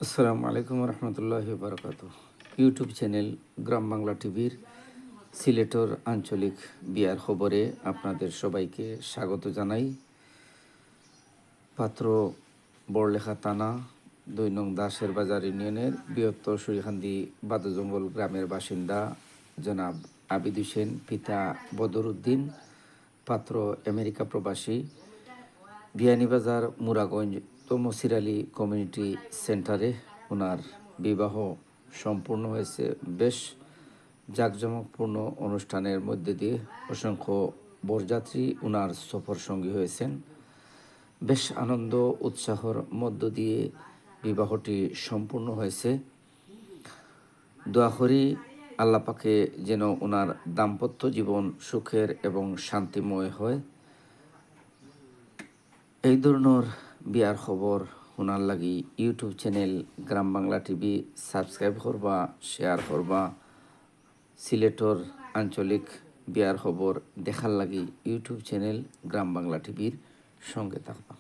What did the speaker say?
আসসালামু আলাইকুম রহমতুল্লাহি বারকাত। ইউটিউব চ্যানেল গ্রাম বাংলা টিভির সিলেটর আঞ্চলিক বিয়ার খবরে আপনাদের সবাইকে স্বাগত জানাই। পাত্র বড়লেখা থানা ২ নং দাসের বাজার ইউনিয়নের বৃহত্তর সুরিখান্দি বাদজঙ্গল গ্রামের বাসিন্দা জনাব আবিদ হোসেন পিতা বদর উদ্দিন, পাত্র আমেরিকা প্রবাসী, বিয়ানীবাজার মুরাগঞ্জ তমসির আলী কমিউনিটি সেন্টারে ওনার বিবাহ সম্পূর্ণ হয়েছে। বেশ জাঁকজমকপূর্ণ অনুষ্ঠানের মধ্যে দিয়ে অসংখ্য বরযাত্রী ওনার সফর সঙ্গী হয়েছেন। বেশ আনন্দ উৎসাহর মধ্য দিয়ে বিবাহটি সম্পূর্ণ হয়েছে। দোয়া করি আল্লাহ পাকে যেন ওনার দাম্পত্য জীবন সুখের এবং শান্তিময় হয়। এই ধরনের বিয়ার খবর শোনার লাগি ইউটিউব চ্যানেল গ্রাম বাংলা টিভি সাবস্ক্রাইব করবা, শেয়ার করবা। সিলেটর আঞ্চলিক বিয়ার খবর দেখার লাগি ইউটিউব চ্যানেল গ্রাম বাংলা টিভির সঙ্গে থাকবা।